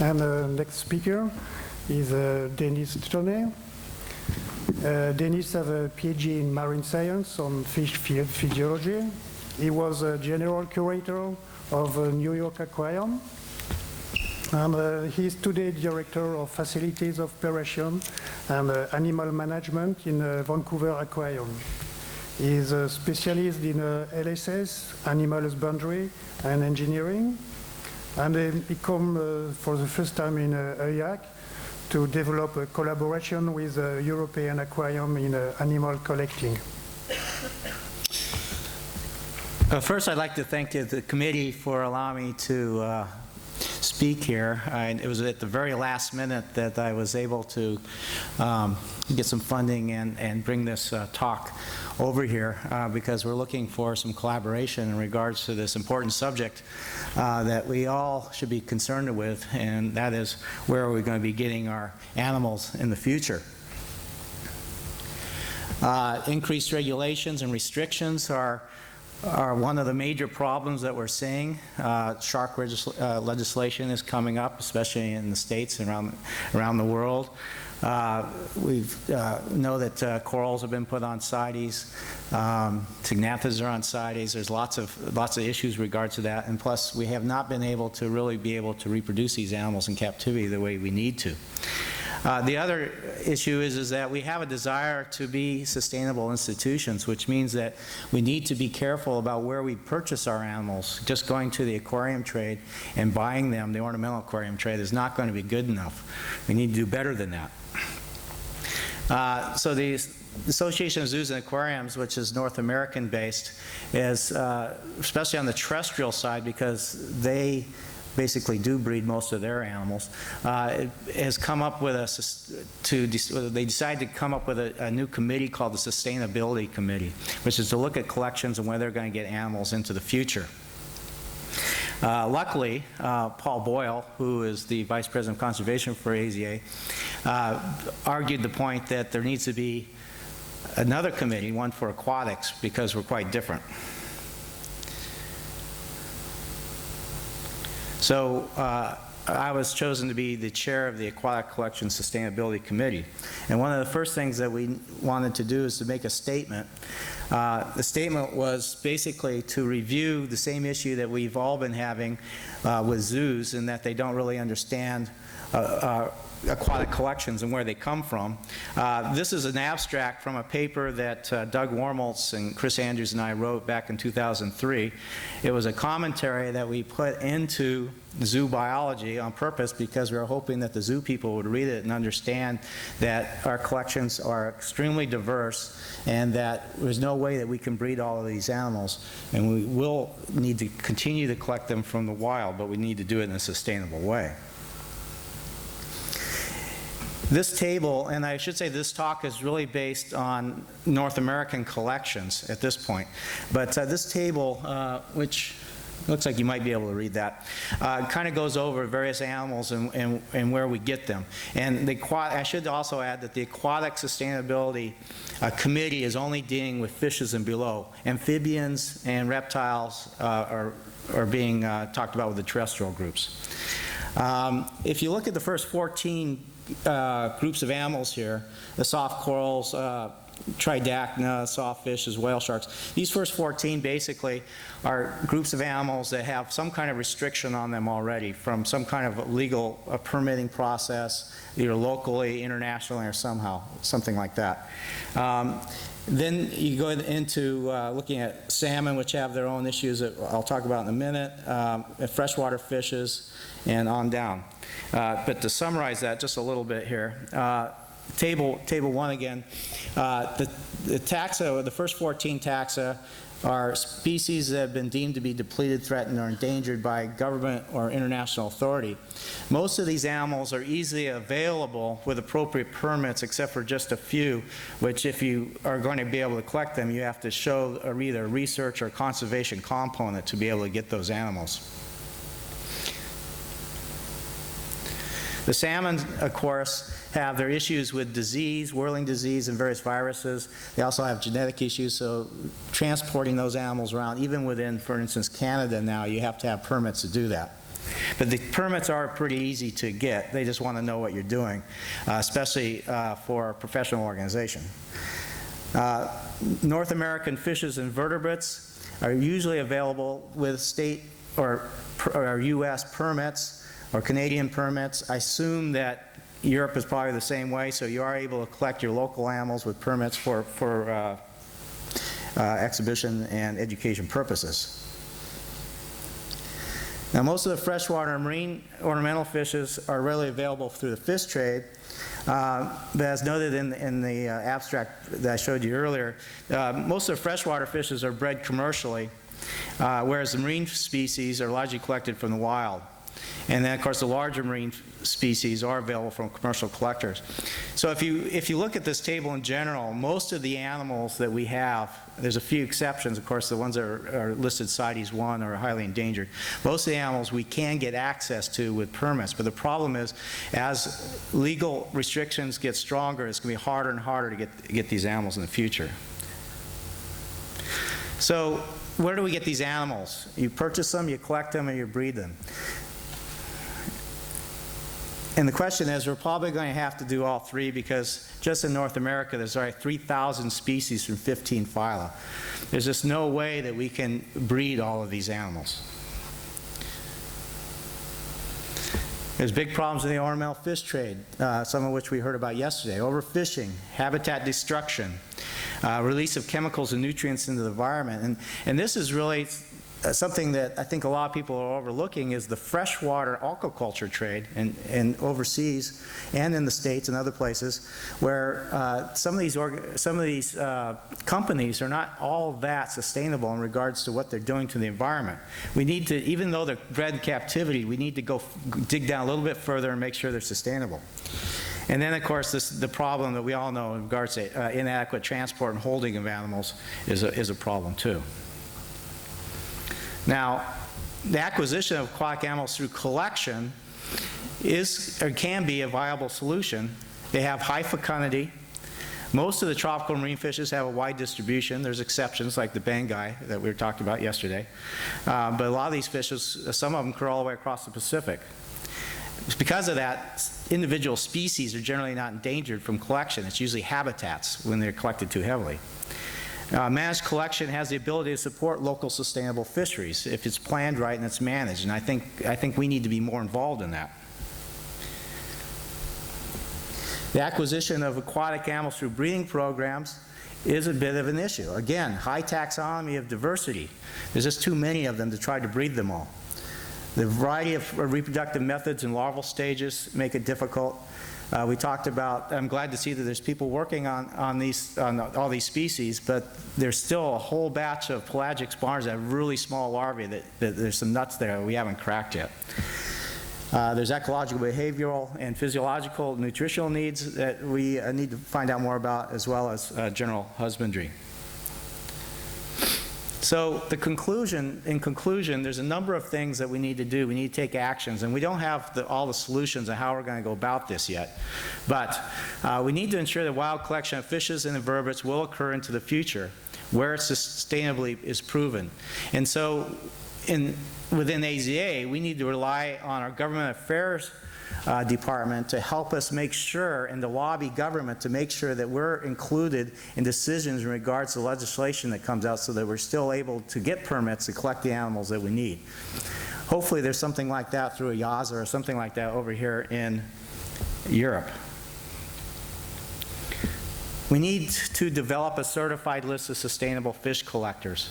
And the next speaker is Dennis Thoney. Dennis has a PhD in marine science on fish physiology. He was a general curator of New York Aquarium. And he is today director of facilities operation and animal management in Vancouver Aquarium. He is a specialist in LSS, animal husbandry and engineering. And he come for the first time in EUAC to develop a collaboration with the European Aquarium in animal collecting. First, I'd like to thank the committee for allowing me to speak here. It was at the very last minute that I was able to get some funding and bring this talk over here because we're looking for some collaboration in regards to this important subject that we all should be concerned with, and that is where are we going to be getting our animals in the future. Increased regulations and restrictions are one of the major problems that we're seeing. Shark legislation is coming up, especially in the States and around the world. We know that corals have been put on CITES, Signathas are on CITES. There's lots of issues in regards to that, and plus we have not been able to really reproduce these animals in captivity the way we need to. The other issue is that we have a desire to be sustainable institutions, which means that we need to be careful about where we purchase our animals. Just going to the aquarium trade and buying them, the ornamental aquarium trade, is not going to be good enough. We need to do better than that. So the Association of Zoos and Aquariums, which is North American based, is especially on the terrestrial side, because they basically do breed most of their animals, has come up with they decided to come up with a new committee called the Sustainability Committee, which is to look at collections and where they're going to get animals into the future. Luckily, Paul Boyle, who is the Vice President of Conservation for AZA, argued the point that there needs to be another committee, one for aquatics, because we're quite different. So I was chosen to be the chair of the Aquatic Collection Sustainability Committee. And one of the first things that we wanted to do is to make a statement. The statement was basically to review the same issue that we've all been having with zoos, in that they don't really understand aquatic collections and where they come from. This is an abstract from a paper that Doug Wormholtz and Chris Andrews and I wrote back in 2003. It was a commentary that we put into zoo biology on purpose because we were hoping that the zoo people would read it and understand that our collections are extremely diverse and that there's no way that we can breed all of these animals, and we will need to continue to collect them from the wild, but we need to do it in a sustainable way. This table, and I should say this talk is really based on North American collections at this point, but this table, which looks like you might be able to read that, kind of goes over various animals and where we get them. And I should also add that the Aquatic Sustainability Committee is only dealing with fishes and below. Amphibians and reptiles are being talked about with the terrestrial groups. If you look at the first 14 groups of animals here, the soft corals, tridacna, soft fishes, whale sharks. These first 14 basically are groups of animals that have some kind of restriction on them already from some kind of legal permitting process, either locally, internationally, or somehow, something like that. Then you go into looking at salmon, which have their own issues that I'll talk about in a minute, freshwater fishes, and on down. But to summarize that just a little bit here, table 1 again, the taxa, the first 14 taxa, are species that have been deemed to be depleted, threatened, or endangered by government or international authority. Most of these animals are easily available with appropriate permits, except for just a few, which if you are going to be able to collect them, you have to show either a research or conservation component to be able to get those animals. The salmon, of course, have their issues with disease, whirling disease, and various viruses. They also have genetic issues, so transporting those animals around, even within, for instance, Canada now, you have to have permits to do that. But the permits are pretty easy to get. They just want to know what you're doing, especially for a professional organization. North American fishes and vertebrates are usually available with state or U.S. permits or Canadian permits. I assume that Europe is probably the same way, so you are able to collect your local animals with permits for exhibition and education purposes. Now, most of the freshwater and marine ornamental fishes are readily available through the fish trade, but as noted in the abstract that I showed you earlier, most of the freshwater fishes are bred commercially, whereas the marine species are largely collected from the wild. And then, of course, the larger marine species are available from commercial collectors. So if you look at this table in general, most of the animals that we have, there's a few exceptions, of course, the ones that are listed CITES 1 are highly endangered. Most of the animals we can get access to with permits, but the problem is, as legal restrictions get stronger, it's going to be harder and harder to get these animals in the future. So where do we get these animals? You purchase them, you collect them, and you breed them. And the question is, we're probably going to have to do all three, because just in North America, there's already 3,000 species from 15 phyla. There's just no way that we can breed all of these animals. There's big problems in the ornamental fish trade, some of which we heard about yesterday. Overfishing, habitat destruction, release of chemicals and nutrients into the environment. And this is really something that I think a lot of people are overlooking, is the freshwater aquaculture trade and overseas and in the States and other places, where some of these companies are not all that sustainable in regards to what they're doing to the environment. We need to, even though they're bred in captivity, we need to go dig down a little bit further and make sure they're sustainable. And then, of course, the problem that we all know in regards to inadequate transport and holding of animals is a problem too. Now, the acquisition of aquatic animals through collection is or can be a viable solution. They have high fecundity. Most of the tropical marine fishes have a wide distribution. There's exceptions like the banggai that we were talking about yesterday. But a lot of these fishes, some of them occur all the way across the Pacific. Because of that, individual species are generally not endangered from collection. It's usually habitats when they're collected too heavily. Managed collection has the ability to support local sustainable fisheries if it's planned right and it's managed, and I think we need to be more involved in that. The acquisition of aquatic animals through breeding programs is a bit of an issue. Again, high taxonomy of diversity. There's just too many of them to try to breed them all. The variety of reproductive methods and larval stages make it difficult. We talked about, I'm glad to see that there's people working on all these species, but there's still a whole batch of pelagic spawns that have really small larvae that there's some nuts there we haven't cracked yet. There's ecological, behavioral, and physiological nutritional needs that we need to find out more about, as well as general husbandry. So in conclusion, there's a number of things that we need to do. We need to take actions, and we don't have all the solutions on how we're going to go about this yet. But we need to ensure that wild collection of fishes and invertebrates will occur into the future, where it sustainably is proven. And so within AZA, we need to rely on our government affairs department to help us make sure, and to lobby government to make sure that we're included in decisions in regards to legislation that comes out, so that we're still able to get permits to collect the animals that we need. Hopefully there's something like that through EUAC or something like that over here in Europe. We need to develop a certified list of sustainable fish collectors.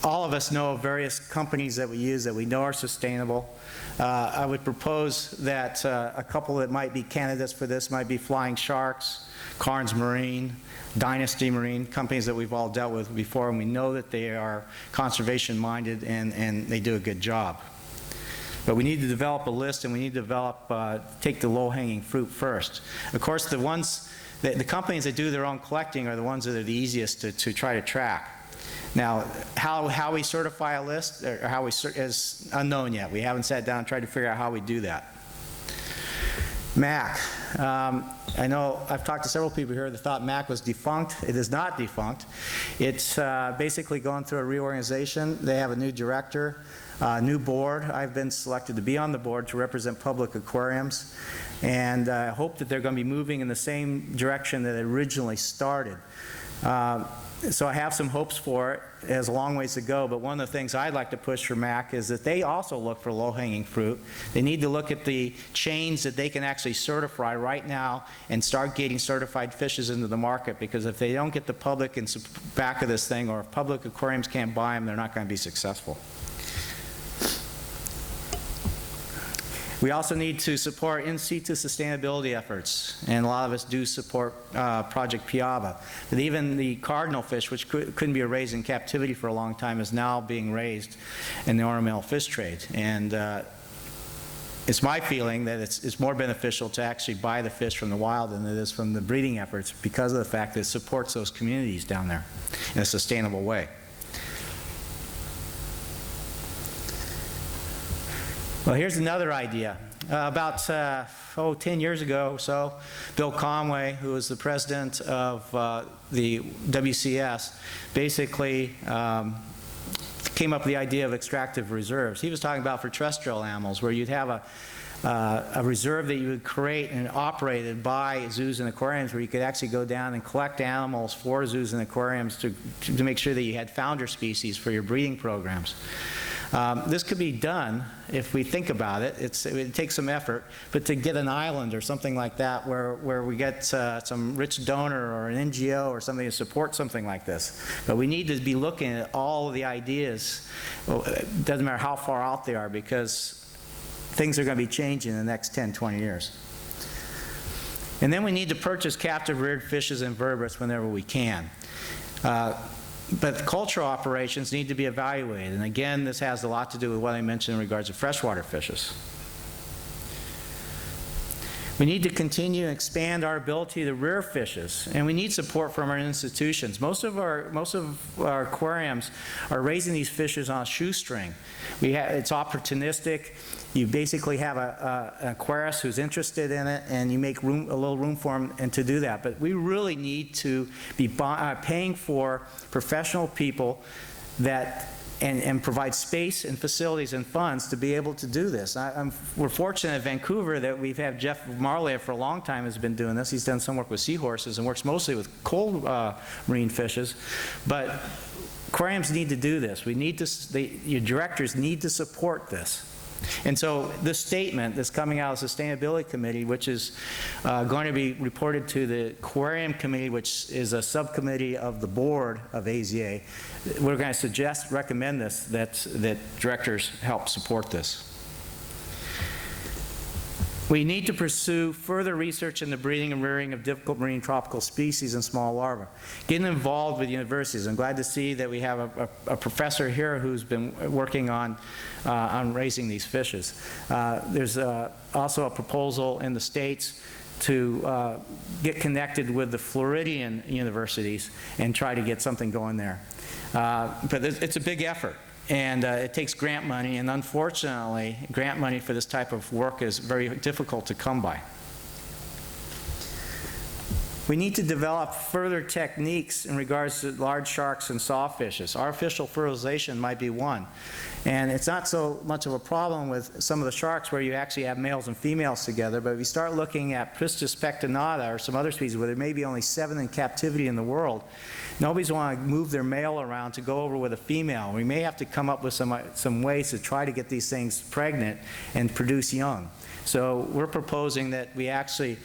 All of us know of various companies that we use that we know are sustainable. I would propose that a couple that might be candidates for this might be Flying Sharks, Carnes Marine, Dynasty Marine, companies that we've all dealt with before, and we know that they are conservation-minded and they do a good job. But we need to develop a list, and we need to take the low-hanging fruit first. Of course, the companies that do their own collecting are the ones that are the easiest to try to track. Now, how we certify a list, or how we is unknown yet. We haven't sat down and tried to figure out how we do that. MAC. I know I've talked to several people here that thought MAC was defunct. It is not defunct. It's basically going through a reorganization. They have a new director. new board. I've been selected to be on the board to represent public aquariums, and I hope that they're going to be moving in the same direction that it originally started. So I have some hopes for it. It has a long ways to go, but one of the things I'd like to push for MAC is that they also look for low-hanging fruit. They need to look at the chains that they can actually certify right now and start getting certified fishes into the market, because if they don't get the public in back of this thing, or if public aquariums can't buy them, they're not going to be successful. We also need to support in situ sustainability efforts, and a lot of us do support Project Piava. But even the cardinal fish, which couldn't be raised in captivity for a long time, is now being raised in the ornamental fish trade. And it's my feeling that it's more beneficial to actually buy the fish from the wild than it is from the breeding efforts, because of the fact that it supports those communities down there in a sustainable way. Well, here's another idea. About 10 years ago or so, Bill Conway, who was the president of the WCS, basically came up with the idea of extractive reserves. He was talking about for terrestrial animals, where you'd have a reserve that you would create and operated by zoos and aquariums, where you could actually go down and collect animals for zoos and aquariums to make sure that you had founder species for your breeding programs. This could be done if we think about it. It takes some effort, but to get an island or something like that where we get some rich donor or an NGO or something to support something like this. But we need to be looking at all of the ideas. It doesn't matter how far out they are, because things are going to be changing in the next 10, 20 years. And then we need to purchase captive reared fishes and vertebrates whenever we can. But cultural operations need to be evaluated. And again, this has a lot to do with what I mentioned in regards to freshwater fishes. We need to continue and expand our ability to rear fishes, and we need support from our institutions. Most of our aquariums are raising these fishes on a shoestring. It's opportunistic. You basically have an aquarist who's interested in it, and you make a little room for them and to do that. But we really need to be paying for professional people that and provide space and facilities and funds to be able to do this. We're fortunate at Vancouver that we've had Jeff Marley for a long time has been doing this. He's done some work with seahorses and works mostly with cold marine fishes. But aquariums need to do this. Your directors need to support this. And so this statement that's coming out of the Sustainability Committee, which is going to be reported to the Aquarium Committee, which is a subcommittee of the board of AZA, we're going to recommend this, that directors help support this. We need to pursue further research in the breeding and rearing of difficult marine tropical species and small larvae. Getting involved with universities. I'm glad to see that we have a professor here who's been working on raising these fishes. There's also a proposal in the States to get connected with the Floridian universities and try to get something going there. But it's a big effort. And it takes grant money, and unfortunately, grant money for this type of work is very difficult to come by. We need to develop further techniques in regards to large sharks and sawfishes. Artificial fertilization might be one. And it's not so much of a problem with some of the sharks where you actually have males and females together, but if you start looking at Pristis pectinata or some other species where there may be only 7 in captivity in the world, nobody's want to move their male around to go over with a female. We may have to come up with some ways to try to get these things pregnant and produce young. So we're proposing that we actually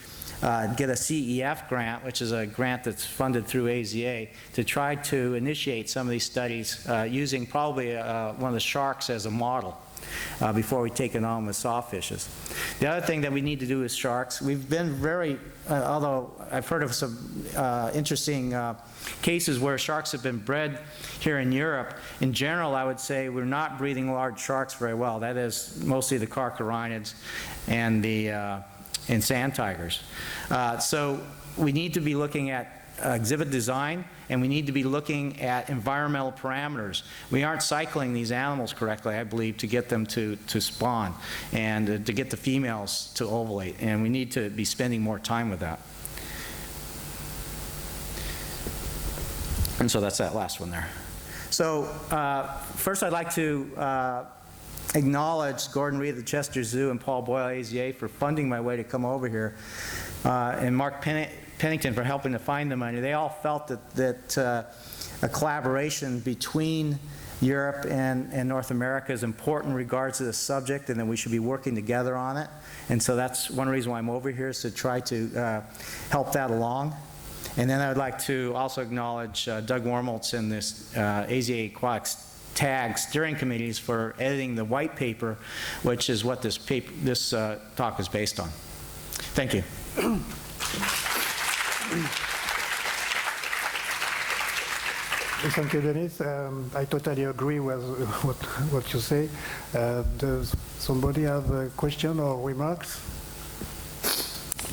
get a CEF grant, which is a grant that's funded through AZA, to try to initiate some of these studies using probably one of the sharks as a model before we take it on with sawfishes. The other thing that we need to do with sharks, we've been very, although I've heard of some interesting cases where sharks have been bred here in Europe, in general I would say we're not breeding large sharks very well. That is mostly the carcharinids and the and sand tigers. So we need to be looking at exhibit design, and we need to be looking at environmental parameters. We aren't cycling these animals correctly, I believe, to get them to spawn and to get the females to ovulate, and we need to be spending more time with that. And so that's that last one there. So first I'd like to acknowledge Gordon Reed at the Chester Zoo and Paul Boyle AZA for funding my way to come over here, and Mark Pennington for helping to find the money. They all felt that a collaboration between Europe and North America is important in regards to this subject, and that we should be working together on it. And so that's one reason why I'm over here, is to try to help that along. And then I would like to also acknowledge Doug Wormeltz and this AZA Aquatics TAG steering committees for editing the white paper, which is what this talk is based on. Thank you. Thank you, Dennis. I totally agree with what you say. Does somebody have a question or remarks?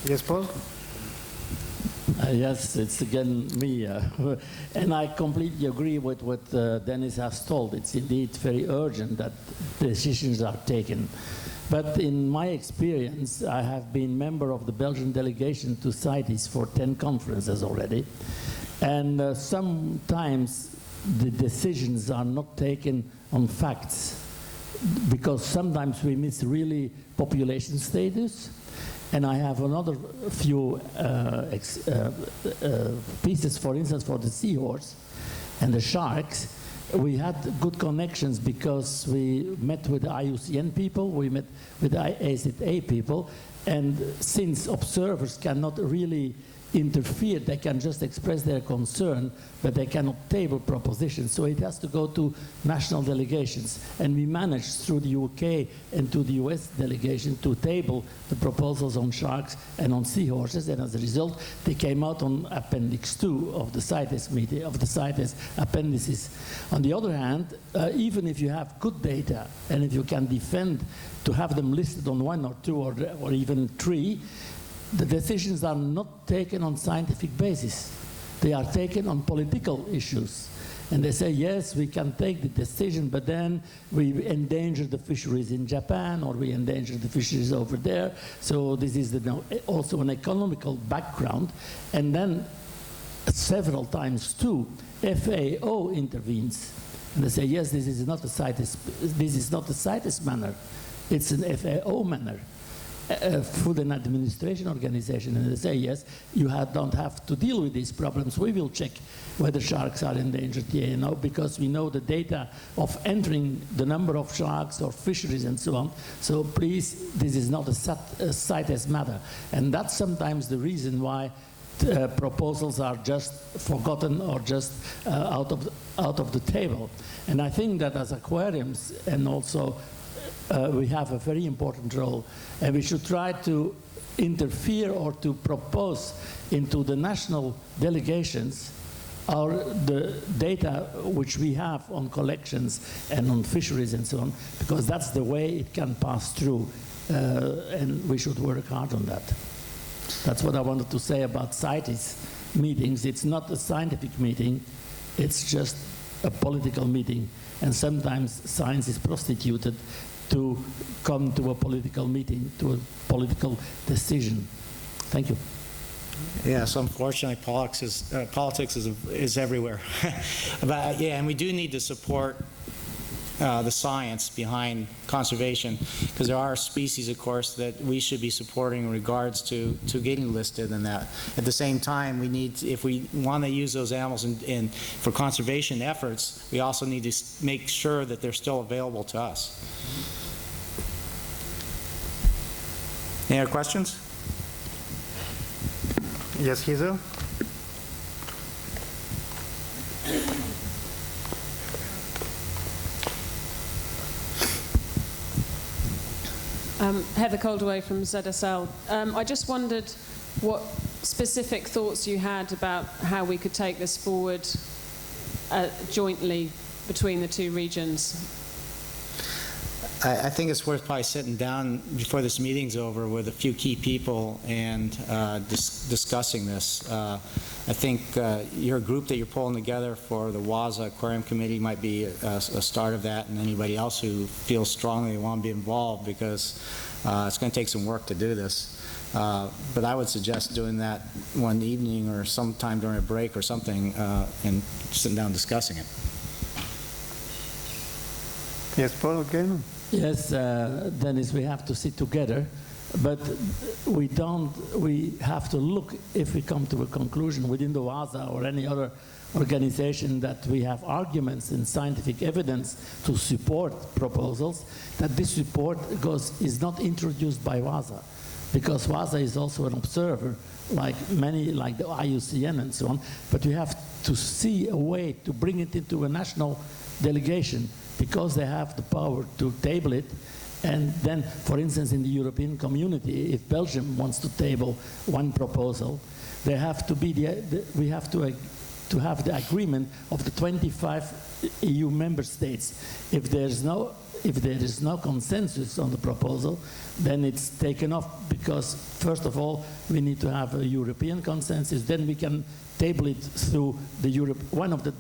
Yes, Paul? Yes, it's again me. And I completely agree with what Dennis has told. It's indeed very urgent that decisions are taken. But in my experience, I have been member of the Belgian delegation to CITES for 10 conferences already. And sometimes the decisions are not taken on facts, because sometimes we miss really population status. And I have another few pieces, for instance, for the seahorse and the sharks. We had good connections because we met with the IUCN people, we met with the AZA people, and since observers cannot really interfere, they can just express their concern, but they cannot table propositions. So it has to go to national delegations. And we managed through the UK and to the US delegation to table the proposals on sharks and on seahorses. And as a result, they came out on Appendix 2 of the CITES meeting, of the CITES appendices. On the other hand, even if you have good data and if you can defend to have them listed on 1 or 2 or even 3, the decisions are not taken on scientific basis. They are taken on political issues. And they say, yes, we can take the decision, but then we endanger the fisheries in Japan, or we endanger the fisheries over there. So this is also an economical background. And then several times too, FAO intervenes. And they say, yes, this is not a CITES manner. It's an FAO manner. Food and Administration Organization, and they say, yes, you don't have to deal with these problems. We will check whether sharks are endangered here, because we know the data of entering the number of sharks or fisheries and so on. So please, this is not a CITES matter. And that's sometimes the reason why proposals are just forgotten or just out of the table. And I think that as aquariums and also we have a very important role, and we should try to interfere or to propose into the national delegations the data which we have on collections and on fisheries and so on, because that's the way it can pass through, and we should work hard on that. That's what I wanted to say about CITES meetings. It's not a scientific meeting, it's just a political meeting, and sometimes science is prostituted to come to a political meeting, to a political decision. Thank you. Yes, unfortunately, politics is everywhere. But yeah, and we do need to support the science behind conservation, because there are species, of course, that we should be supporting in regards to getting listed and that. At the same time, we need, if we want to use those animals for conservation efforts, we also need to make sure that they're still available to us. Any other questions? Yes, Heather? Heather Coldaway from ZSL. I just wondered what specific thoughts you had about how we could take this forward jointly between the two regions. I think it's worth probably sitting down before this meeting's over with a few key people and discussing this. I think your group that you're pulling together for the WASA Aquarium Committee might be a start of that, and anybody else who feels strongly they want to be involved, because it's going to take some work to do this. But I would suggest doing that one evening or sometime during a break or something, and sitting down discussing it. Yes, Paul, again? Yes, Dennis, we have to sit together, but we have to look, if we come to a conclusion within the WASA or any other organization that we have arguments and scientific evidence to support proposals, that this support is not introduced by WASA, because WASA is also an observer, like the IUCN and so on, but we have to see a way to bring it into a national delegation, because they have the power to table it. And then, for instance, in the European community, if Belgium wants to table one proposal, they have to be we have to have the agreement of the 25 EU member states. If there is no consensus on the proposal, then it's taken off, because first of all we need to have a European consensus, then we can table it through one of the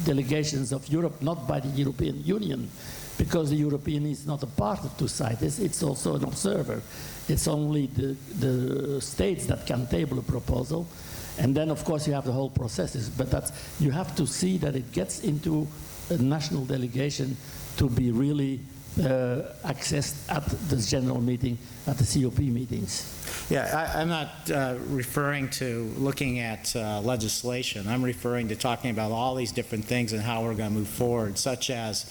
delegations of Europe, not by the European Union, because the European is not a part to CITES, it's also an observer. It's only the states that can table a proposal. And then, of course, you have the whole processes. But you have to see that it gets into a national delegation to be really accessed at the general meeting, at the COP meetings. Yeah, I'm not referring to looking at legislation. I'm referring to talking about all these different things and how we're going to move forward, such as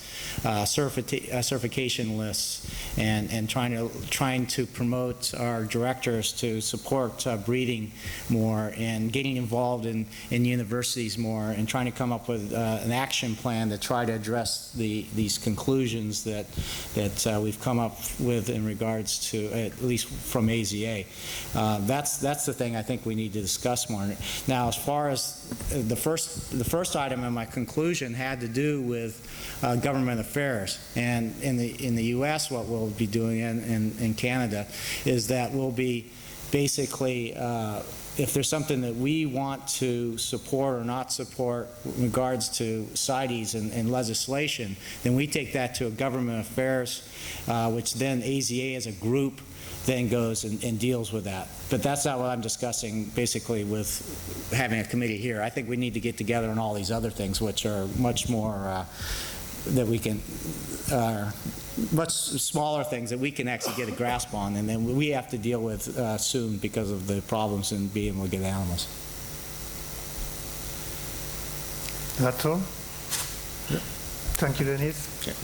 certification lists and trying to promote our directors to support breeding more, and getting involved in universities more, and trying to come up with an action plan to try to address these conclusions that we've come up with in regards to, at least from AZA. That's the thing I think we need to discuss more. Now, as far as the first item in my conclusion had to do with government affairs, and in the U.S. what we'll be doing in Canada is that we'll be basically if there's something that we want to support or not support in regards to CITES and legislation, then we take that to a government affairs, which then AZA as a group then goes and deals with that. But that's not what I'm discussing basically with having a committee here. I think we need to get together on all these other things, which are much more that we can, much smaller things that we can actually get a grasp on, and then we have to deal with soon because of the problems in being able to get animals. That's all? Yeah. Thank you, Dennis. Okay.